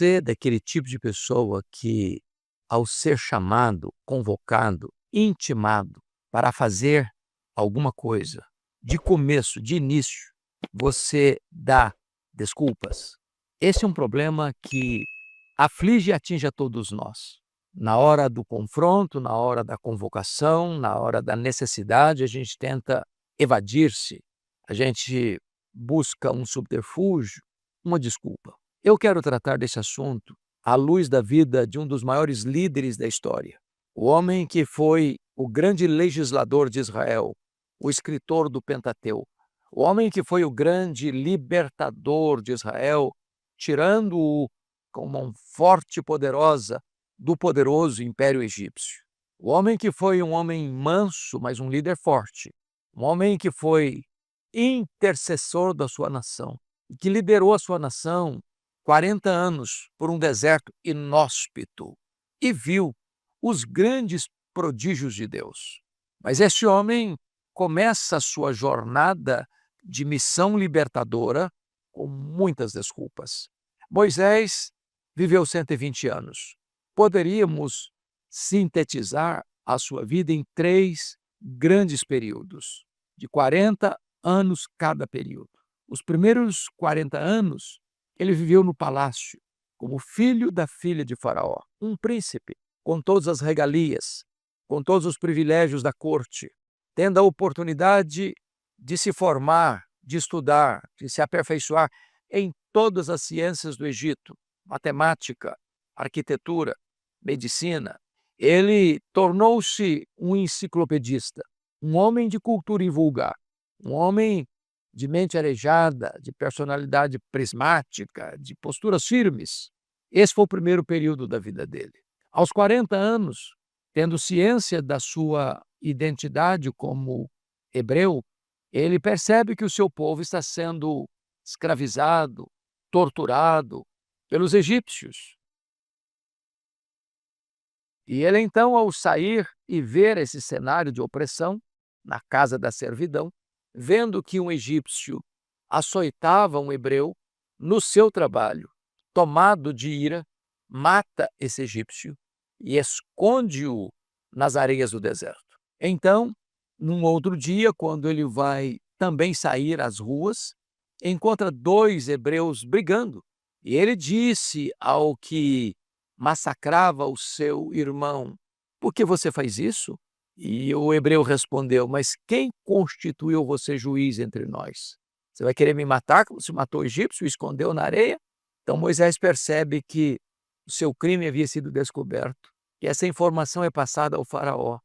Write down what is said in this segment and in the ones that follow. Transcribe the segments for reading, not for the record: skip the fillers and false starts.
você é daquele tipo de pessoa que, ao ser chamado, convocado, intimado para fazer alguma coisa, de começo, de início, você dá desculpas? Esse é um problema que aflige e atinge a todos nós. Na hora do confronto, na hora da convocação, na hora da necessidade, a gente tenta evadir-se, a gente busca um subterfúgio, uma desculpa. Eu quero tratar desse assunto à luz da vida de um dos maiores líderes da história, o homem que foi o grande legislador de Israel, o escritor do Pentateuco, o homem que foi o grande libertador de Israel, tirando-o com mão forte e poderosa do poderoso Império Egípcio. O homem que foi um homem manso, mas um líder forte. Um homem que foi intercessor da sua nação, que liderou a sua nação 40 anos por um deserto inóspito e viu os grandes prodígios de Deus. Mas esse homem começa a sua jornada de missão libertadora com muitas desculpas. Moisés viveu 120 anos. Poderíamos sintetizar a sua vida em 3 grandes períodos, de 40 anos cada período. Os primeiros 40 anos, ele viveu no palácio, como filho da filha de Faraó, um príncipe, com todas as regalias, com todos os privilégios da corte, tendo a oportunidade de se formar, de estudar, de se aperfeiçoar em todas as ciências do Egito, matemática, arquitetura, medicina. Ele tornou-se um enciclopedista, um homem de cultura invulgar, um homem de mente arejada, de personalidade prismática, de posturas firmes. Esse foi o primeiro período da vida dele. Aos 40 anos, tendo ciência da sua identidade como hebreu, ele percebe que o seu povo está sendo escravizado, torturado pelos egípcios. E ele então, ao sair e ver esse cenário de opressão na casa da servidão, vendo que um egípcio açoitava um hebreu no seu trabalho, tomado de ira, mata esse egípcio e esconde-o nas areias do deserto. Então, num outro dia, quando ele vai também sair às ruas, encontra 2 hebreus brigando. E ele disse ao que massacrava o seu irmão: "Por que você faz isso?" E o hebreu respondeu: "Mas quem constituiu você juiz entre nós? Você vai querer me matar como se matou o egípcio e escondeu na areia?" Então Moisés percebe que o seu crime havia sido descoberto, e essa informação é passada ao faraó.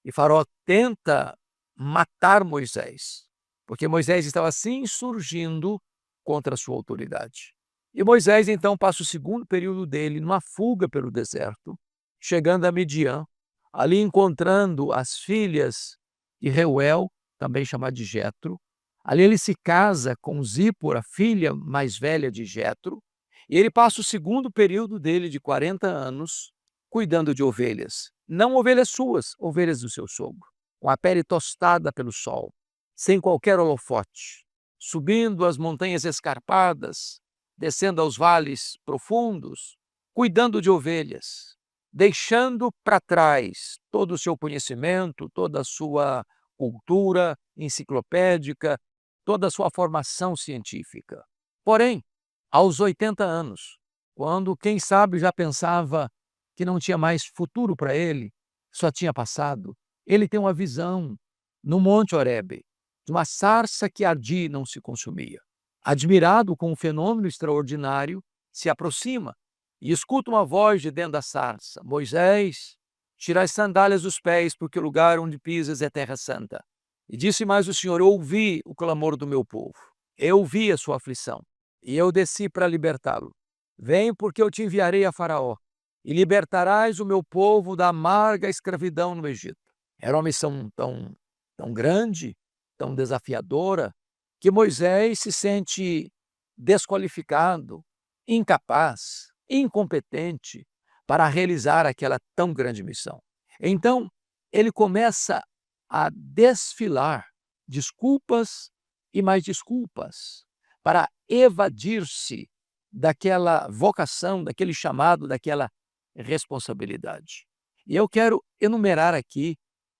E faraó tenta matar Moisés, porque Moisés estava se insurgindo contra a sua autoridade. E Moisés então passa o segundo período dele numa fuga pelo deserto, chegando a Midian, ali encontrando as filhas de Reuel, também chamada de Jetro. Ali ele se casa com Zípora, filha mais velha de Jetro, e ele passa o segundo período dele de 40 anos cuidando de ovelhas. Não ovelhas suas, ovelhas do seu sogro, com a pele tostada pelo sol, sem qualquer holofote, subindo as montanhas escarpadas, descendo aos vales profundos, cuidando de ovelhas, deixando para trás todo o seu conhecimento, toda a sua cultura enciclopédica, toda a sua formação científica. Porém, aos 80 anos, quando, quem sabe, já pensava que não tinha mais futuro para ele, só tinha passado, ele tem uma visão no Monte Horebe, de uma sarça que ardia e não se consumia. Admirado com um fenômeno extraordinário, se aproxima e escuta uma voz de dentro da sarça: "Moisés, tira as sandálias dos pés, porque o lugar onde pisas é terra santa." E disse mais o Senhor: "Eu ouvi o clamor do meu povo, eu ouvi a sua aflição, e eu desci para libertá-lo. Vem, porque eu te enviarei a Faraó, e libertarás o meu povo da amarga escravidão no Egito." Era uma missão tão grande, tão desafiadora, que Moisés se sente desqualificado, incapaz, incompetente para realizar aquela tão grande missão. Então, ele começa a desfilar desculpas e mais desculpas para evadir-se daquela vocação, daquele chamado, daquela responsabilidade. E eu quero enumerar aqui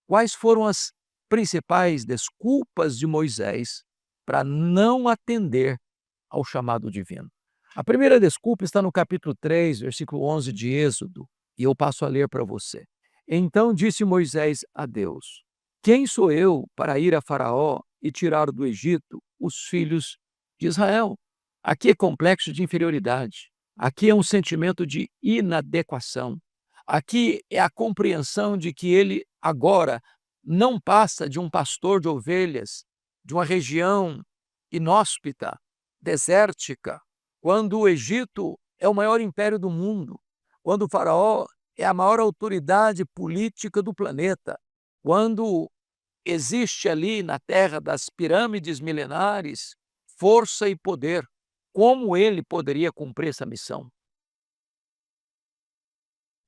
quais foram as principais desculpas de Moisés para não atender ao chamado divino. A primeira desculpa está no capítulo 3, versículo 11 de Êxodo, e eu passo a ler para você. Então disse Moisés a Deus: Quem sou eu para ir a Faraó e tirar do Egito os filhos de Israel? Aqui é complexo de inferioridade. Aqui é um sentimento de inadequação. Aqui é a compreensão de que ele agora não passa de um pastor de ovelhas de uma região inóspita, desértica, quando o Egito é o maior império do mundo, quando o Faraó é a maior autoridade política do planeta, quando existe ali na terra das pirâmides milenares força e poder. Como ele poderia cumprir essa missão?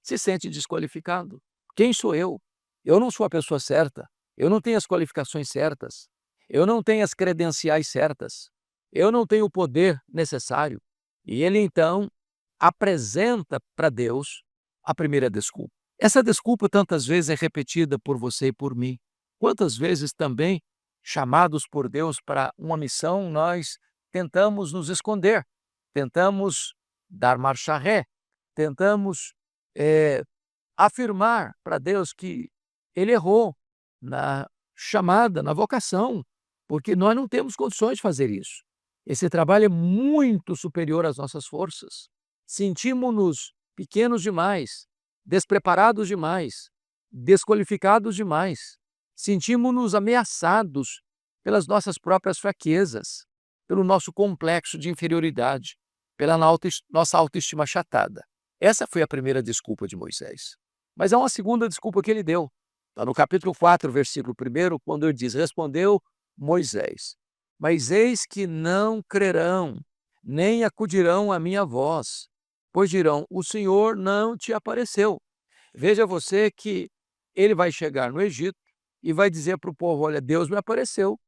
Se sente desqualificado. Quem sou eu? Eu não sou a pessoa certa. Eu não tenho as qualificações certas. Eu não tenho as credenciais certas. Eu não tenho o poder necessário. E ele então apresenta para Deus a primeira desculpa. Essa desculpa tantas vezes é repetida por você e por mim. Quantas vezes também, chamados por Deus para uma missão, nós tentamos nos esconder, tentamos dar marcha ré, tentamos afirmar para Deus que ele errou na chamada, na vocação, porque nós não temos condições de fazer isso. Esse trabalho é muito superior às nossas forças. Sentimos-nos pequenos demais, despreparados demais, desqualificados demais. Sentimos-nos ameaçados pelas nossas próprias fraquezas, pelo nosso complexo de inferioridade, pela nossa autoestima achatada. Essa foi a primeira desculpa de Moisés. Mas há uma segunda desculpa que ele deu. Está no capítulo 4, versículo 1, quando ele diz: Respondeu Moisés: Mas eis que não crerão, nem acudirão à minha voz, pois dirão: O Senhor não te apareceu. Veja você que ele vai chegar no Egito e vai dizer para o povo: Olha, Deus me apareceu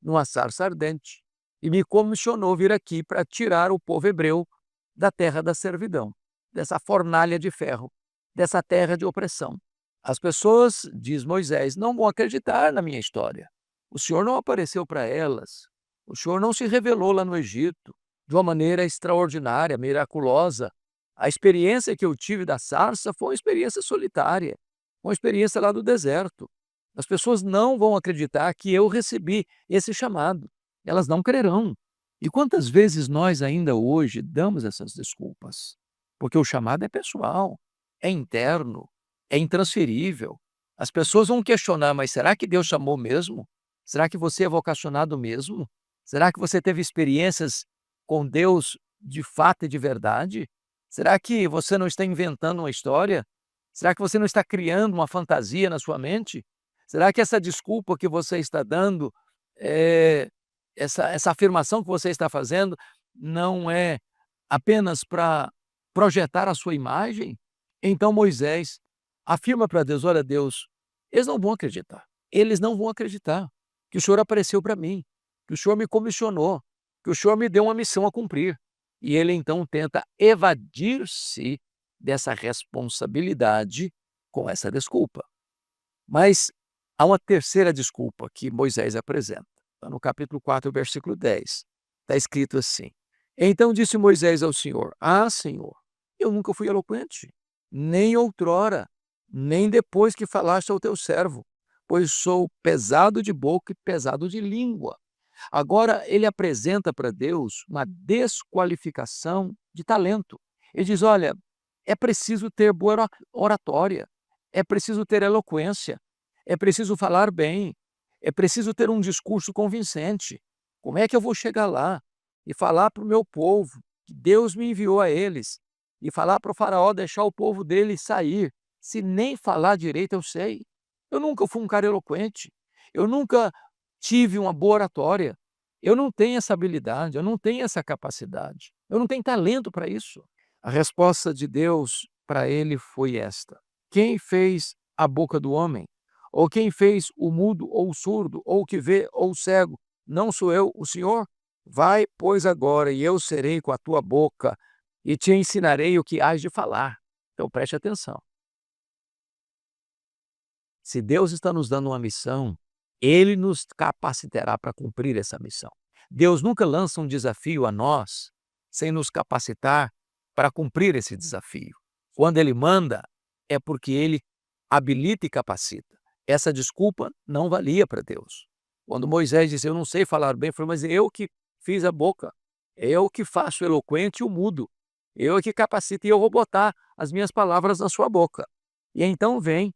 numa sarça ardente e me comissionou vir aqui para tirar o povo hebreu da terra da servidão, dessa fornalha de ferro, dessa terra de opressão. As pessoas, diz Moisés, não vão acreditar na minha história. O Senhor não apareceu para elas. O Senhor não se revelou lá no Egito de uma maneira extraordinária, miraculosa. A experiência que eu tive da sarça foi uma experiência solitária, uma experiência lá do deserto. As pessoas não vão acreditar que eu recebi esse chamado. Elas não crerão. E quantas vezes nós ainda hoje damos essas desculpas? Porque o chamado é pessoal, é interno, é intransferível. As pessoas vão questionar, mas será que Deus chamou mesmo? Será que você é vocacionado mesmo? Será que você teve experiências com Deus de fato e de verdade? Será que você não está inventando uma história? Será que você não está criando uma fantasia na sua mente? Será que essa desculpa que você está dando, essa afirmação que você está fazendo, não é apenas para projetar a sua imagem? Então Moisés afirma para Deus: olha, Deus, eles não vão acreditar. Eles não vão acreditar que o Senhor apareceu para mim, que o Senhor me comissionou, que o Senhor me deu uma missão a cumprir. E ele então tenta evadir-se dessa responsabilidade com essa desculpa. Mas há uma terceira desculpa que Moisés apresenta. Está no capítulo 4, versículo 10. Está escrito assim: Então disse Moisés ao Senhor: Ah, Senhor, eu nunca fui eloquente, nem outrora, nem depois que falaste ao teu servo, pois sou pesado de boca e pesado de língua. Agora ele apresenta para Deus uma desqualificação de talento. Ele diz: olha, é preciso ter boa oratória, é preciso ter eloquência, é preciso falar bem, é preciso ter um discurso convincente. Como é que eu vou chegar lá e falar para o meu povo que Deus me enviou a eles e falar para o faraó deixar o povo dele sair, se nem falar direito eu sei? Eu nunca fui um cara eloquente, eu nunca tive uma boa oratória, eu não tenho essa habilidade, eu não tenho essa capacidade, eu não tenho talento para isso. A resposta de Deus para ele foi esta: quem fez a boca do homem? Ou quem fez o mudo ou o surdo, ou o que vê ou o cego? Não sou eu, o Senhor? Vai, pois, agora, e eu serei com a tua boca e te ensinarei o que hás de falar. Então preste atenção. Se Deus está nos dando uma missão, Ele nos capacitará para cumprir essa missão. Deus nunca lança um desafio a nós sem nos capacitar para cumprir esse desafio. Quando Ele manda, é porque Ele habilita e capacita. Essa desculpa não valia para Deus. Quando Moisés disse, eu não sei falar bem, ele falou, mas eu que fiz a boca, eu que faço o eloquente e o mudo, eu que capacito e eu vou botar as minhas palavras na sua boca. E então vem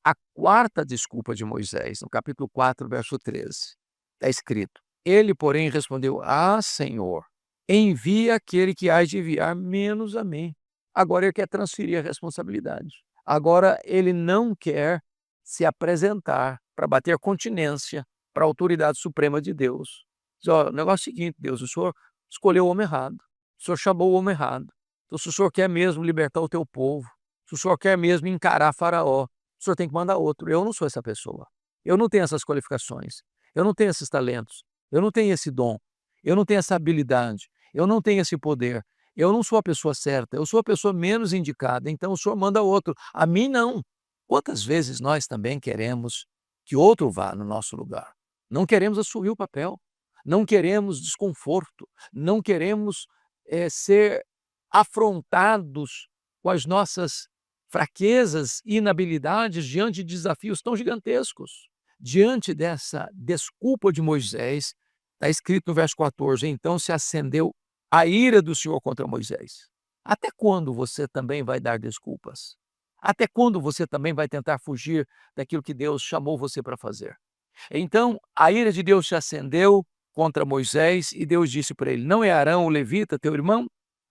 a quarta desculpa de Moisés, no capítulo 4, verso 13. Está escrito, ele, porém, respondeu, Senhor, envia aquele que hás de enviar menos a mim. Agora ele quer transferir a responsabilidade. Agora ele não quer se apresentar para bater continência para a autoridade suprema de Deus. Diz, o negócio é o seguinte, Deus, o Senhor escolheu o homem errado, o Senhor chamou o homem errado. Então, se o Senhor quer mesmo libertar o teu povo, se o Senhor quer mesmo encarar Faraó, o Senhor tem que mandar outro. Eu não sou essa pessoa. Eu não tenho essas qualificações. Eu não tenho esses talentos. Eu não tenho esse dom. Eu não tenho essa habilidade. Eu não tenho esse poder. Eu não sou a pessoa certa. Eu sou a pessoa menos indicada. Então o Senhor manda outro. A mim não. Quantas vezes nós também queremos que outro vá no nosso lugar? Não queremos assumir o papel. Não queremos desconforto. Não queremos ser afrontados com as nossas fraquezas e inabilidades diante de desafios tão gigantescos. Diante dessa desculpa de Moisés, está escrito no verso 14, então se acendeu a ira do Senhor contra Moisés. Até quando você também vai dar desculpas? Até quando você também vai tentar fugir daquilo que Deus chamou você para fazer? Então, a ira de Deus se acendeu contra Moisés e Deus disse para ele, não é Arão o levita, teu irmão?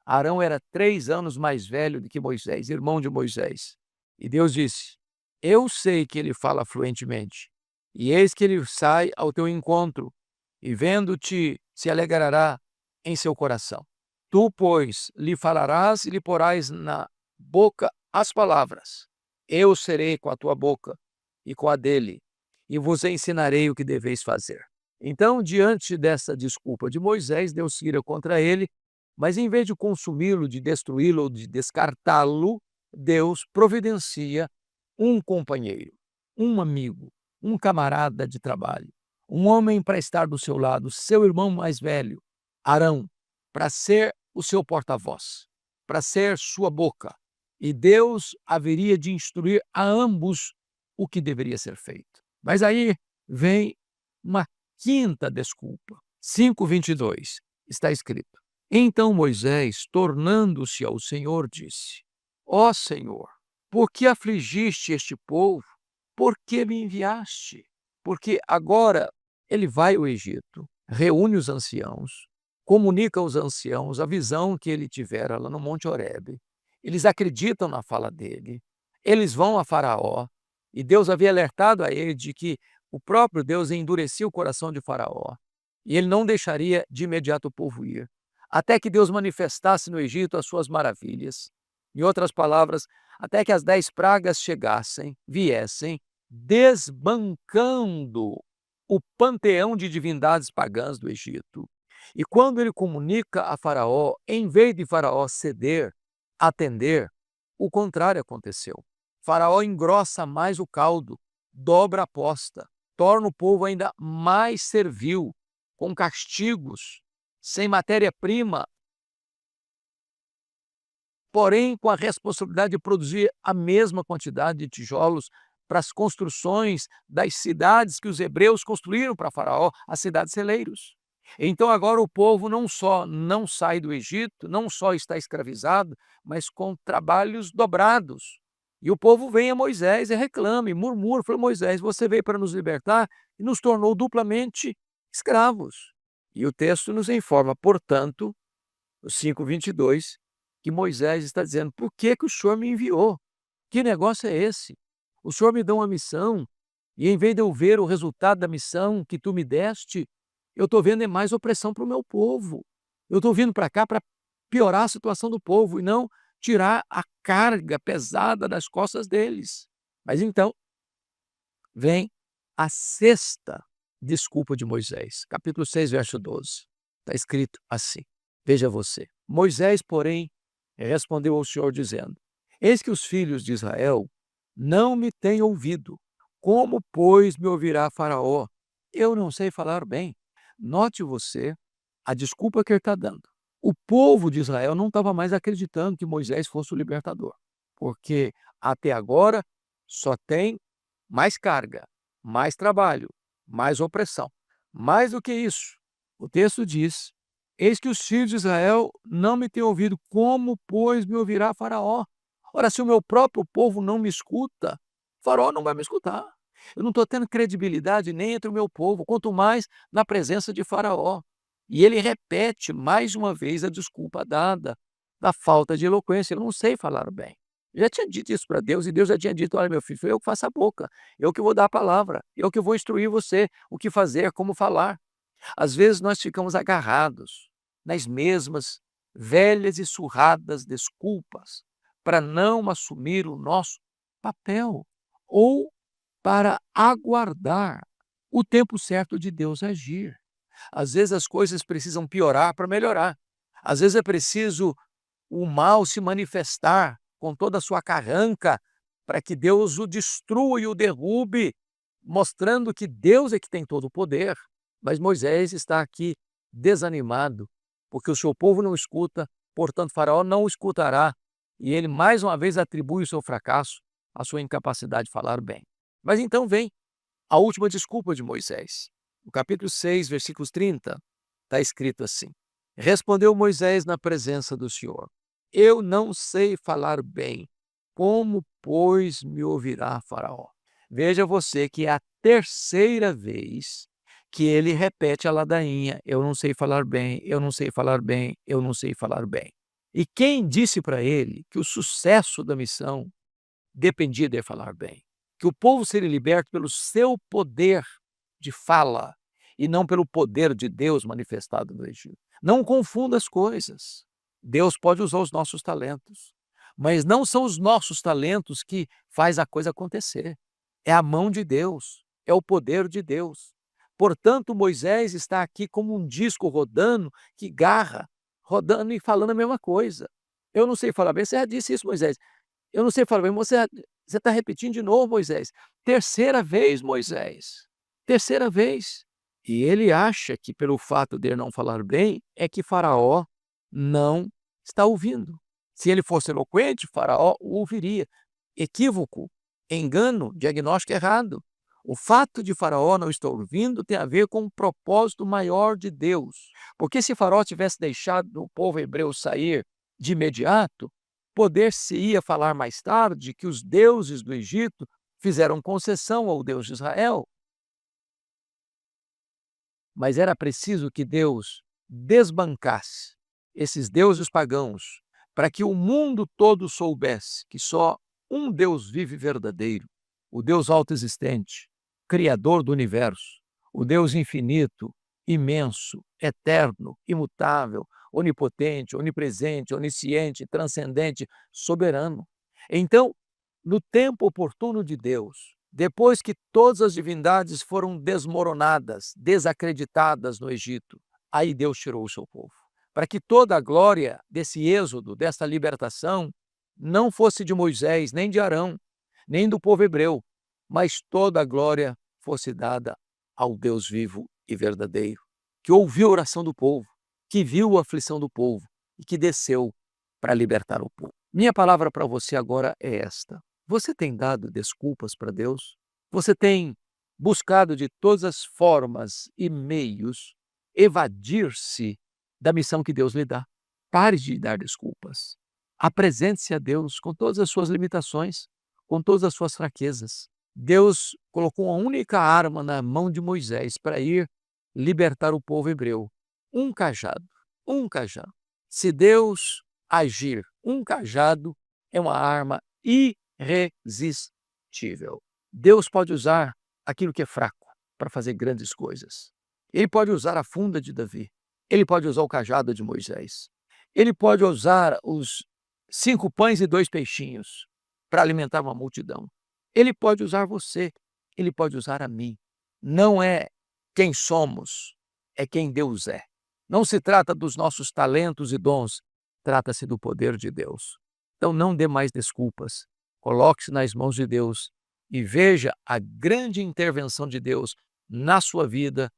Arão era 3 anos mais velho do que Moisés, irmão de Moisés. E Deus disse, eu sei que ele fala fluentemente, e eis que ele sai ao teu encontro, e vendo-te se alegrará em seu coração. Tu, pois, lhe falarás e lhe porás na boca as palavras. Eu serei com a tua boca e com a dele, e vos ensinarei o que deveis fazer. Então, diante dessa desculpa de Moisés, Deus se ira contra ele, mas em vez de consumi-lo, de destruí-lo ou de descartá-lo, Deus providencia um companheiro, um amigo, um camarada de trabalho, um homem para estar do seu lado, seu irmão mais velho, Arão, para ser o seu porta-voz, para ser sua boca. E Deus haveria de instruir a ambos o que deveria ser feito. Mas aí vem uma quinta desculpa. 5:22 está escrito. Então Moisés, tornando-se ao Senhor, disse, ó Senhor, por que afligiste este povo? Por que me enviaste? Porque agora ele vai ao Egito, reúne os anciãos, comunica aos anciãos a visão que ele tivera lá no Monte Horebe. Eles acreditam na fala dele, eles vão a Faraó, e Deus havia alertado a ele de que o próprio Deus endurecia o coração de Faraó, e ele não deixaria de imediato o povo ir, até que Deus manifestasse no Egito as suas maravilhas. Em outras palavras, até que as 10 pragas viessem, desbancando o panteão de divindades pagãs do Egito. E quando ele comunica a Faraó, em vez de Faraó ceder, atender, o contrário aconteceu. Faraó engrossa mais o caldo, dobra a aposta, torna o povo ainda mais servil, com castigos, sem matéria-prima, porém com a responsabilidade de produzir a mesma quantidade de tijolos para as construções das cidades que os hebreus construíram para Faraó, as cidades celeiros. Então agora o povo não só não sai do Egito, não só está escravizado, mas com trabalhos dobrados. E o povo vem a Moisés e reclama, e murmura, fala, Moisés, você veio para nos libertar e nos tornou duplamente escravos. E o texto nos informa, portanto, o 5:22, que Moisés está dizendo, por que o Senhor me enviou? Que negócio é esse? O Senhor me deu uma missão, e em vez de eu ver o resultado da missão que tu me deste, eu estou vendo mais opressão para o meu povo. Eu estou vindo para cá para piorar a situação do povo e não tirar a carga pesada das costas deles. Mas então, vem a sexta desculpa de Moisés, capítulo 6, verso 12. Está escrito assim, veja você. Moisés, porém, respondeu ao Senhor dizendo: Eis que os filhos de Israel não me têm ouvido. Como, pois, me ouvirá Faraó? Eu não sei falar bem. Note você a desculpa que ele está dando. O povo de Israel não estava mais acreditando que Moisés fosse o libertador, porque até agora só tem mais carga, mais trabalho, mais opressão. Mais do que isso, o texto diz: Eis que os filhos de Israel não me têm ouvido, como, pois, me ouvirá Faraó? Ora, se o meu próprio povo não me escuta, Faraó não vai me escutar. Eu não estou tendo credibilidade nem entre o meu povo, quanto mais na presença de Faraó. E ele repete mais uma vez a desculpa dada da falta de eloquência. Eu não sei falar bem. Já tinha dito isso para Deus, e Deus já tinha dito: Olha, meu filho, sou eu que faço a boca, eu que vou dar a palavra, eu que vou instruir você o que fazer, como falar. Às vezes nós ficamos agarrados nas mesmas velhas e surradas desculpas para não assumir o nosso papel ou para aguardar o tempo certo de Deus agir. Às vezes as coisas precisam piorar para melhorar. Às vezes é preciso o mal se manifestar com toda a sua carranca para que Deus o destrua e o derrube, mostrando que Deus é que tem todo o poder. Mas Moisés está aqui desanimado, porque o seu povo não escuta, portanto Faraó não o escutará, e ele mais uma vez atribui o seu fracasso à sua incapacidade de falar bem. Mas então vem a última desculpa de Moisés. No capítulo 6, versículos 30, está escrito assim: Respondeu Moisés na presença do Senhor: Eu não sei falar bem, como, pois, me ouvirá Faraó? Veja você que é a terceira vez que ele repete a ladainha: eu não sei falar bem, eu não sei falar bem, eu não sei falar bem. E quem disse para ele que o sucesso da missão dependia de falar bem? Que o povo seria liberto pelo seu poder de fala e não pelo poder de Deus manifestado no Egito. Não confunda as coisas. Deus pode usar os nossos talentos, mas não são os nossos talentos que faz a coisa acontecer. É a mão de Deus, é o poder de Deus. Portanto, Moisés está aqui como um disco rodando, que garra, rodando e falando a mesma coisa. Eu não sei falar bem, você já disse isso, Moisés. Eu não sei falar bem, você está repetindo de novo, Moisés. Terceira vez, Moisés. Terceira vez. E ele acha que pelo fato de ele não falar bem, é que Faraó não está ouvindo. Se ele fosse eloquente, Faraó o ouviria. Equívoco, engano, diagnóstico errado. O fato de Faraó não estar ouvindo tem a ver com um propósito maior de Deus. Porque se Faraó tivesse deixado o povo hebreu sair de imediato, poder-se-ia falar mais tarde que os deuses do Egito fizeram concessão ao Deus de Israel. Mas era preciso que Deus desbancasse esses deuses pagãos para que o mundo todo soubesse que só um Deus vive verdadeiro, o Deus autoexistente, Criador do universo, o Deus infinito, imenso, eterno, imutável, onipotente, onipresente, onisciente, transcendente, soberano. Então, no tempo oportuno de Deus, depois que todas as divindades foram desmoronadas, desacreditadas no Egito, aí Deus tirou o seu povo, para que toda a glória desse êxodo, dessa libertação, não fosse de Moisés, nem de Arão, nem do povo hebreu, mas toda a glória fosse dada ao Deus vivo e verdadeiro, que ouviu a oração do povo, que viu a aflição do povo e que desceu para libertar o povo. Minha palavra para você agora é esta: você tem dado desculpas para Deus? Você tem buscado de todas as formas e meios evadir-se da missão que Deus lhe dá? Pare de dar desculpas. Apresente-se a Deus com todas as suas limitações, com todas as suas fraquezas. Deus colocou uma única arma na mão de Moisés para ir libertar o povo hebreu: um cajado, um cajado. Se Deus agir, um cajado é uma arma irresistível. Deus pode usar aquilo que é fraco para fazer grandes coisas. Ele pode usar a funda de Davi, ele pode usar o cajado de Moisés, ele pode usar os 5 pães e 2 peixinhos para alimentar uma multidão. Ele pode usar você, ele pode usar a mim. Não é quem somos, é quem Deus é. Não se trata dos nossos talentos e dons, trata-se do poder de Deus. Então não dê mais desculpas, coloque-se nas mãos de Deus e veja a grande intervenção de Deus na sua vida,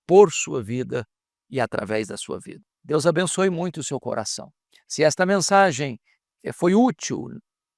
por sua vida e através da sua vida. Deus abençoe muito o seu coração. Se esta mensagem foi útil,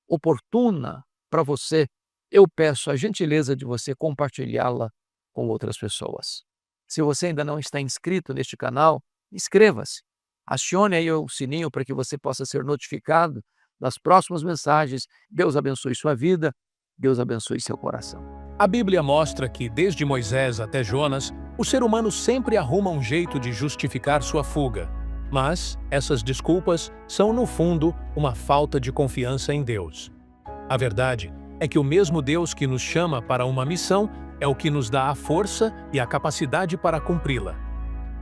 oportuna para você, eu peço a gentileza de você compartilhá-la com outras pessoas. Se você ainda não está inscrito neste canal, inscreva-se. Acione aí o sininho para que você possa ser notificado das próximas mensagens. Deus abençoe sua vida, Deus abençoe seu coração. A Bíblia mostra que, desde Moisés até Jonas, o ser humano sempre arruma um jeito de justificar sua fuga. Mas essas desculpas são, no fundo, uma falta de confiança em Deus. A verdade é que o mesmo Deus que nos chama para uma missão é o que nos dá a força e a capacidade para cumpri-la.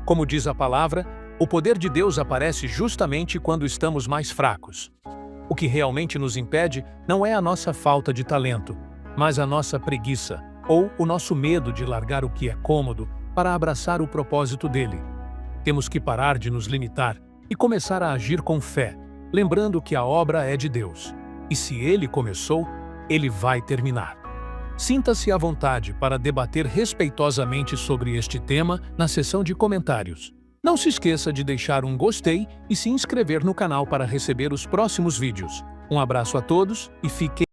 Como diz a palavra, o poder de Deus aparece justamente quando estamos mais fracos. O que realmente nos impede não é a nossa falta de talento, mas a nossa preguiça ou o nosso medo de largar o que é cômodo para abraçar o propósito dele. Temos que parar de nos limitar e começar a agir com fé, lembrando que a obra é de Deus. E se Ele começou, Ele vai terminar. Sinta-se à vontade para debater respeitosamente sobre este tema na seção de comentários. Não se esqueça de deixar um gostei e se inscrever no canal para receber os próximos vídeos. Um abraço a todos e fiquem